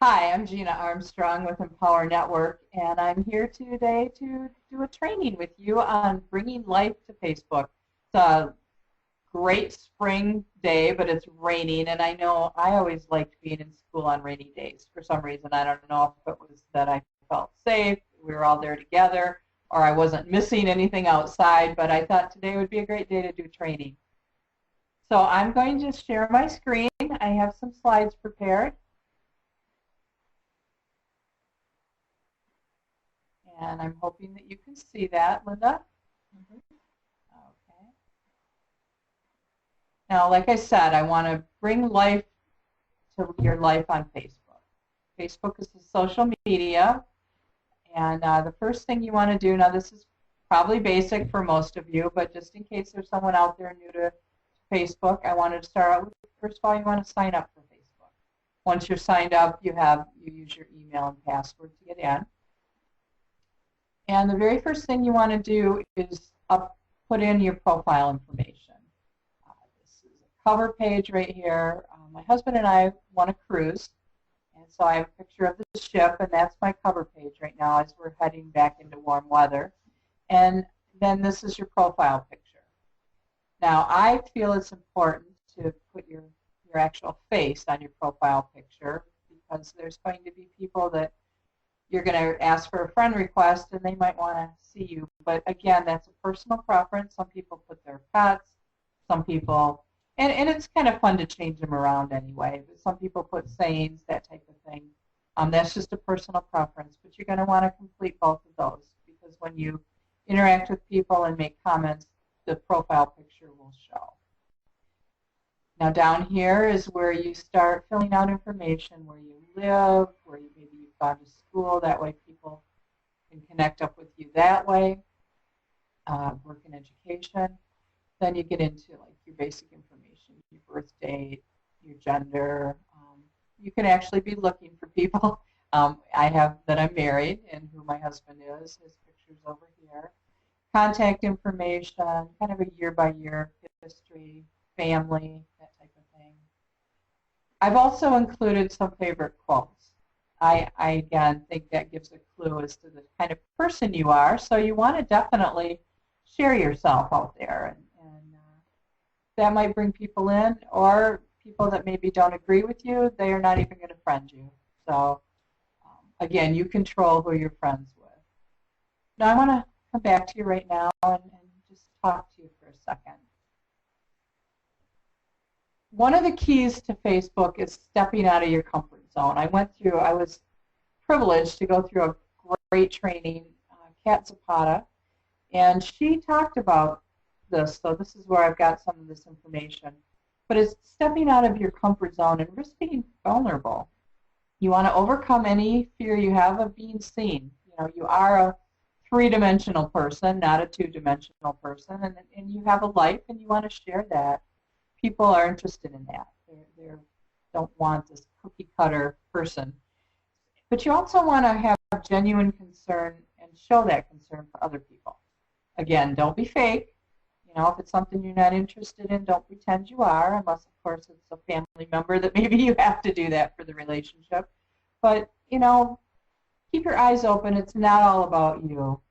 Hi, I'm Gina Armstrong with Empower Network, and I'm here today to do a training with you on bringing life to Facebook. It's a great spring day, but it's raining, and I know I always liked being in school on rainy days for some reason. I don't know if it was that I felt safe, we were all there together, or I wasn't missing anything outside, but I thought today would be a great day to do training. So I'm going to share my screen. I have some slides prepared. And I'm hoping that you can see that, Linda. Okay. Now, like I said, I want to bring life to your life on Facebook. Facebook is a social media, and the first thing you want to do, now this is probably basic for most of you, but just in case there's someone out there new to Facebook, I wanted to start out with, first of all, you want to sign up for Facebook. Once you're signed up, you use your email and password to get in. And the very first thing you want to do is put in your profile information. This is a cover page right here. My husband and I want to cruise, and so I have a picture of the ship, and that's my cover page right now as we're heading back into warm weather. And then this is your profile picture. Now, I feel it's important to put your actual face on your profile picture because there's going to be people that you're going to ask for a friend request and they might want to see you. But again, that's a personal preference. Some people put their pets, some people, and it's kind of fun to change them around anyway. But some people put sayings, that type of thing. That's just a personal preference. But you're going to want to complete both of those because when you interact with people and make comments, the profile picture will show. Now down here is where you start filling out information, where you live, where maybe you've gone to school. That way people can connect up with you that way. Work and education. Then you get into like your basic information, your birth date, your gender. You can actually be looking for people. I have that I'm married and who my husband is. His picture's over here. Contact information, kind of a year-by-year history, family, that type of thing. I've also included some favorite quotes. I again think that gives a clue as to the kind of person you are, so you want to definitely share yourself out there, and that might bring people in, or people that maybe don't agree with you, they are not even going to friend you. So again, you control who you're friends with. Now I want to come back to you right now and just talk to you for a second. One of the keys to Facebook is stepping out of your comfort zone. I was privileged to go through a great training, Kat Zapata, and she talked about this, so this is where I've got some of this information. But it's stepping out of your comfort zone and risk being vulnerable. You want to overcome any fear you have of being seen. You know, you are a three-dimensional person, not a two-dimensional person, and you have a life and you want to share that. People are interested in that. They don't want this cookie-cutter person. But you also want to have genuine concern and show that concern for other people. Again, don't be fake. You know, if it's something you're not interested in, don't pretend you are, unless, of course, it's a family member that maybe you have to do that for the relationship. But, you know, keep your eyes open. It's not all about you.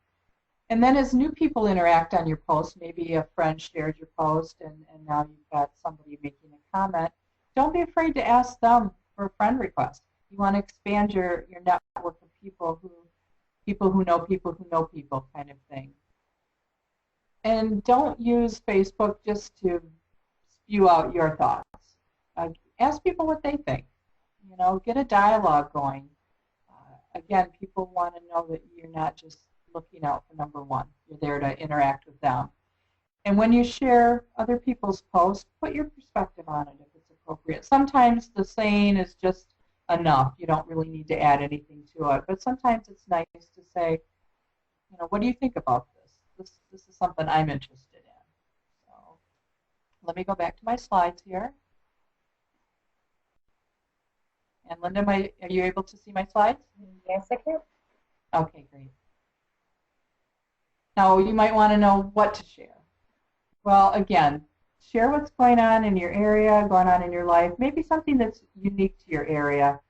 And then as new people interact on your post, maybe a friend shared your post and now you've got somebody making a comment, don't be afraid to ask them for a friend request. You want to expand your network of people who know people who know people kind of thing. And don't use Facebook just to spew out your thoughts. Ask people what they think. You know, get a dialogue going. Again, people want to know that you're not just looking out for number one. You're there to interact with them. And when you share other people's posts, put your perspective on it if it's appropriate. Sometimes the saying is just enough. You don't really need to add anything to it. But sometimes it's nice to say, you know, what do you think about this? This is something I'm interested in. So let me go back to my slides here. And Linda, are you able to see my slides? Yes, I can. Okay, great. Now, you might want to know what to share. Well, again, share what's going on in your area, going on in your life, maybe something that's unique to your area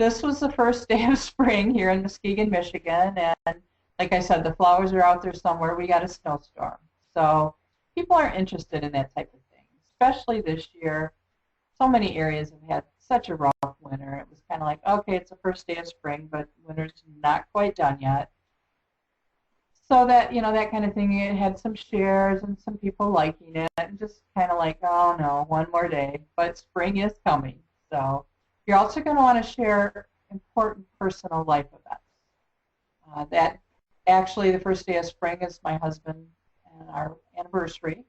this was the first day of spring here in Muskegon, Michigan, and like I said, the flowers are out there somewhere. We got a snowstorm. So people are interested in that type of thing, especially this year. So many areas have had such a rough winter. It was kind of like, okay, it's the first day of spring, but winter's not quite done yet. So that, that kind of thing, it had some shares and some people liking it, and just kind of like, oh no, one more day. But spring is coming. So you're also going to want to share important personal life events. That actually, the first day of spring is my husband and our anniversary.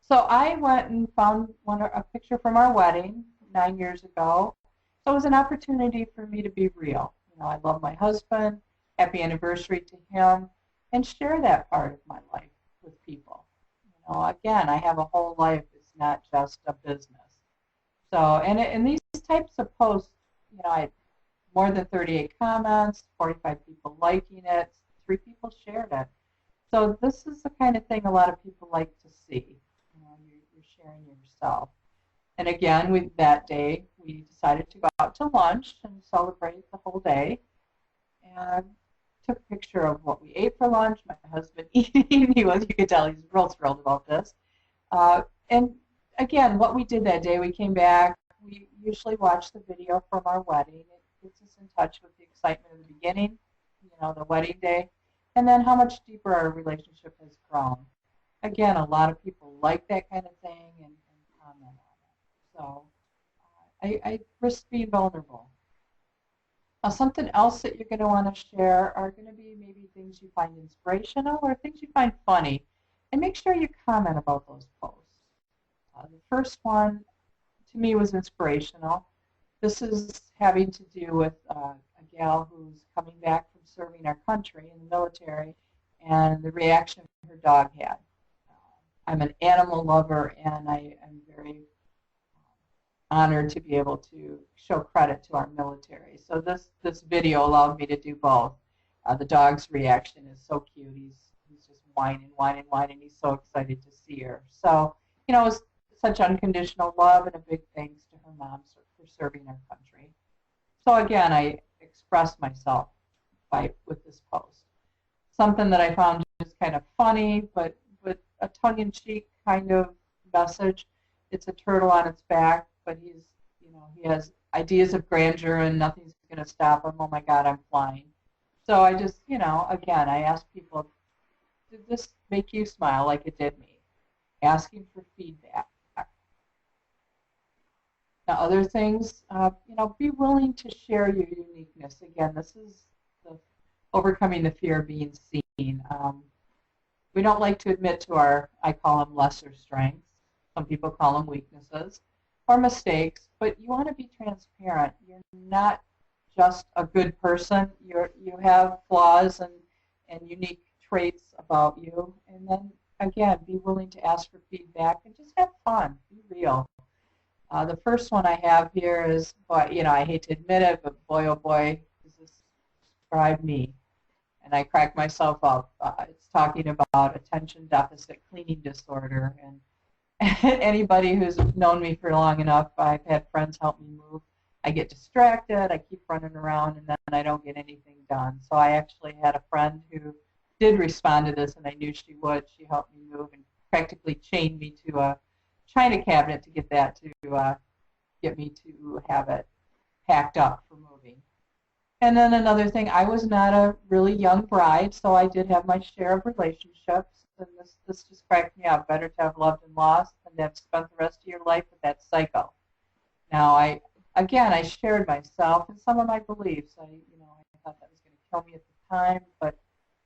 So I went and found a picture from our wedding 9 years ago. So it was an opportunity for me to be real. I love my husband. Happy anniversary to him, and share that part of my life with people. Again, I have a whole life. It's not just a business. So, and these types of posts, I had more than 38 comments, 45 people liking it, 3 people shared it. So this is the kind of thing a lot of people like to see. You're sharing yourself. And again, that day, we decided to go out to lunch and celebrate the whole day. And took a picture of what we ate for lunch. My husband eating, you could tell he's real thrilled about this. And again, what we did that day, we came back. We usually watch the video from our wedding. It gets us in touch with the excitement of the beginning, the wedding day, and then how much deeper our relationship has grown. Again, a lot of people like that kind of thing and comment on it. So I risk being vulnerable. Something else that you're going to want to share are going to be maybe things you find inspirational or things you find funny. And make sure you comment about those posts. The first one, to me, was inspirational. This is having to do with a gal who's coming back from serving our country in the military and the reaction her dog had. I'm an animal lover, and I am very honored to be able to show credit to our military. So this video allowed me to do both. The dog's reaction is so cute. He's just whining. He's so excited to see her. So, it was such unconditional love, and a big thanks to her mom for serving our country. So again, I expressed myself with this post. Something that I found just kind of funny, but with a tongue-in-cheek kind of message. It's a turtle on its back, but he has ideas of grandeur and nothing's going to stop him. Oh my God, I'm flying. So I just, again, I ask people, did this make you smile like it did me? Asking for feedback. Now, other things, be willing to share your uniqueness. Again, this is overcoming the fear of being seen. We don't like to admit to I call them lesser strengths. Some people call them weaknesses or mistakes, but you want to be transparent. You're not just a good person. You have flaws and unique traits about you. And then, again, be willing to ask for feedback and just have fun. Be real. The first one I have here is, I hate to admit it, but boy, oh boy, does this describe me. And I crack myself up. It's talking about attention deficit cleaning disorder. And anybody who's known me for long enough, I've had friends help me move. I get distracted, I keep running around, and then I don't get anything done. So I actually had a friend who did respond to this, and I knew she would. She helped me move and practically chained me to a china cabinet to get that to get me to have it packed up for moving. And then another thing, I was not a really young bride, so I did have my share of relationships, and this just cracked me up. Better to have loved and lost than to have spent the rest of your life with that psycho. Now, I shared myself and some of my beliefs. I thought that was going to kill me at the time, but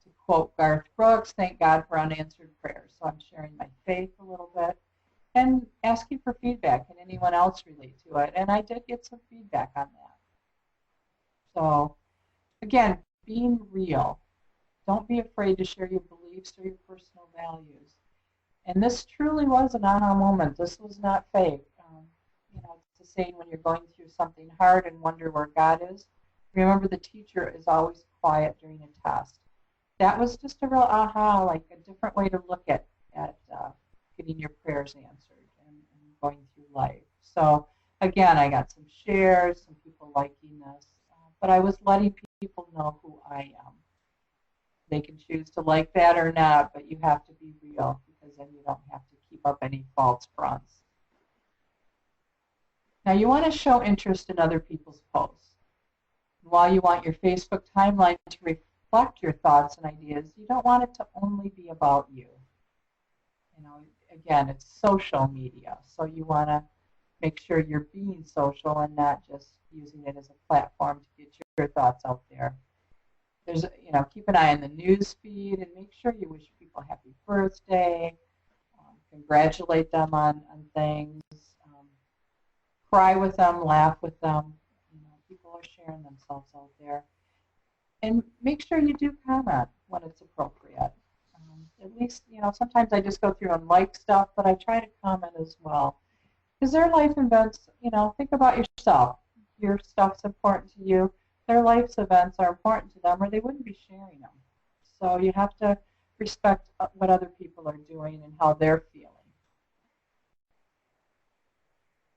to quote Garth Brooks, thank God for unanswered prayers. So I'm sharing my faith a little bit and asking for feedback. Can anyone else relate to it? And I did get some feedback on that. So, again, being real. Don't be afraid to share your beliefs or your personal values. And this truly was an aha moment. This was not fake. It's a saying when you're going through something hard and wonder where God is. Remember, the teacher is always quiet during a test. That was just a real aha, like a different way to look at getting your prayers answered and going through life. So, Again, I got some shares, some people liking this, but I was letting people know who I am. They can choose to like that or not, but you have to be real because then you don't have to keep up any false fronts. Now you want to show interest in other people's posts. While you want your Facebook timeline to reflect your thoughts and ideas, you don't want it to only be about you. You know, again, it's social media, so you want to make sure you're being social and not just using it as a platform to get your thoughts out there. There's, you know, keep an eye on the news feed and make sure you wish people happy birthday, congratulate them on things, cry with them, laugh with them. You know, people are sharing themselves out there. And make sure you do comment when it's appropriate. At least, you know, sometimes I just go through and like stuff, but I try to comment as well. Because their life events, you know, think about yourself. Your stuff's important to you. Their life's events are important to them or they wouldn't be sharing them. So you have to respect what other people are doing and how they're feeling.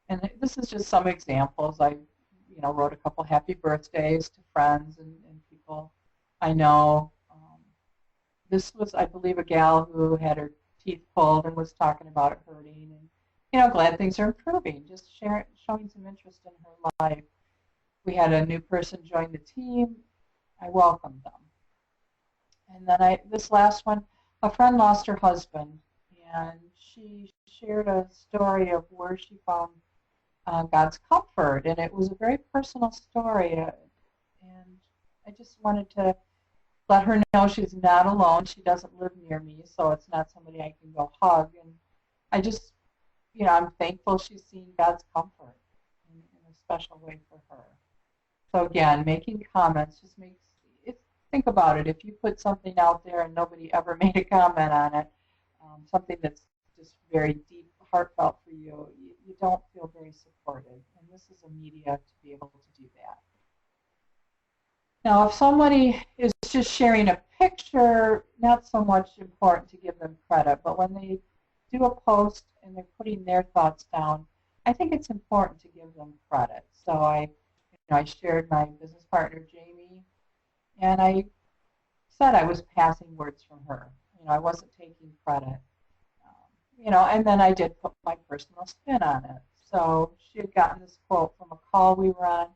And this is just some examples. I, you know, wrote a couple happy birthdays to friends and people I know. This was, I believe, a gal who had her teeth pulled and was talking about it hurting. And, you know, glad things are improving, just showing some interest in her life. We had a new person join the team. I welcomed them. And then this last one, a friend lost her husband, and she shared a story of where she found God's comfort, and it was a very personal story. And I just wanted to let her know she's not alone. She doesn't live near me, so it's not somebody I can go hug. And I just, you know, I'm thankful she's seen God's comfort in a special way for her. So again, making comments just makes it. Think about it. If you put something out there and nobody ever made a comment on it, something that's just very deep, heartfelt for you, you don't feel very supported. And this is a media to be able to do that. Now, if somebody is just sharing a picture, not so much important to give them credit, but when they do a post and they're putting their thoughts down, I think it's important to give them credit. So I shared my business partner, Jamie, and I said I was passing words from her. You know, I wasn't taking credit. You know, and then I did put my personal spin on it. So she had gotten this quote from a call we were on,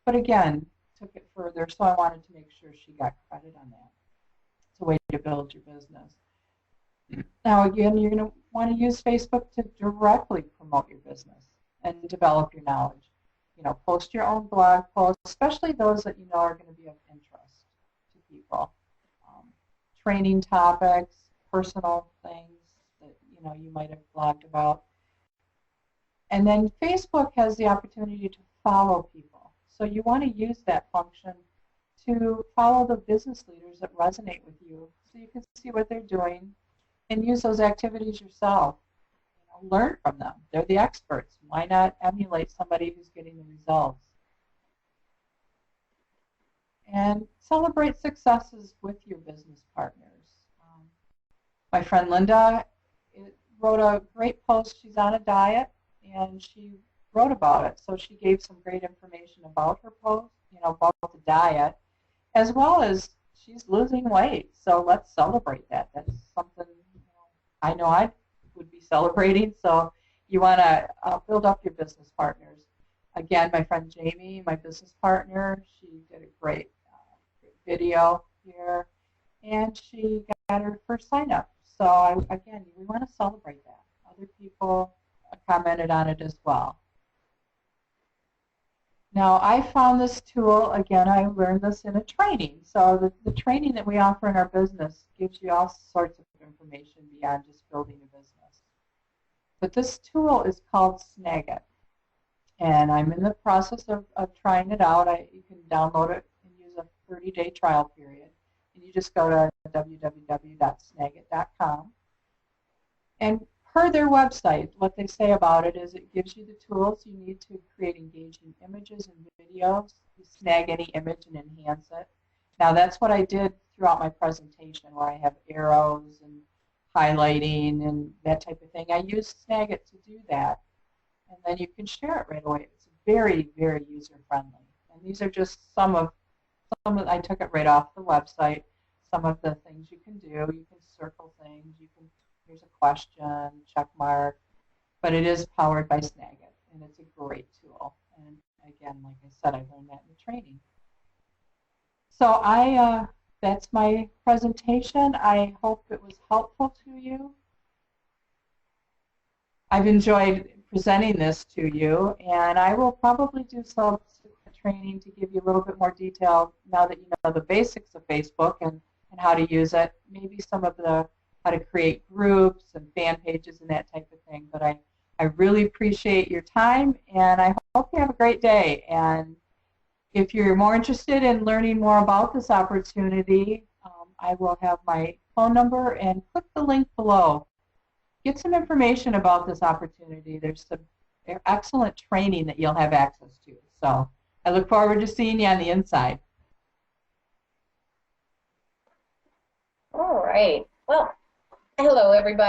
but again, took it further, so I wanted to make sure she got credit on that. It's a way to build your business. Now, again, you're going to want to use Facebook to directly promote your business and develop your knowledge. You know, post your own blog posts, especially those that you know are going to be of interest to people. Training topics, personal things that you know you might have blogged about. And then Facebook has the opportunity to follow people. So you want to use that function to follow the business leaders that resonate with you so you can see what they're doing and use those activities yourself. You know, learn from them. They're the experts. Why not emulate somebody who's getting the results? And celebrate successes with your business partners. My friend Linda wrote a great post. She's on a diet, and she wrote about it. So she gave some great information about her post, you know, about the diet, as well as she's losing weight. So let's celebrate that. That's something I know I would be celebrating. So you want to build up your business partners. Again, my friend Jamie, my business partner, she did a great video here, and she got her first sign up. So again, we want to celebrate that. Other people commented on it as well. Now, I found this tool, again, I learned this in a training. So the training that we offer in our business gives you all sorts of information beyond just building a business. But this tool is called Snagit. And I'm in the process of trying it out. You can download it and use a 30-day trial period. And you just go to www.snagit.com. And per their website, what they say about it is it gives you the tools you need to create engaging images and videos. You snag any image and enhance it. Now, that's what I did throughout my presentation, where I have arrows and highlighting and that type of thing. I used Snagit to do that. And then you can share it right away. It's very, very user-friendly. And these are just some of, I took it right off the website, some of the things you can do. You can circle things. Here's a question, check mark. But it is powered by Snagit, and it's a great tool. And again, like I said, I learned that in the training. So that's my presentation. I hope it was helpful to you. I've enjoyed presenting this to you, and I will probably do some training to give you a little bit more detail now that you know the basics of Facebook and how to use it. Maybe some of the how to create groups and fan pages and that type of thing. But I really appreciate your time, and I hope you have a great day. And if you're more interested in learning more about this opportunity, I will have my phone number, and click the link below. Get some information about this opportunity. There's some excellent training that you'll have access to. So I look forward to seeing you on the inside. All right. Well, hello, everybody.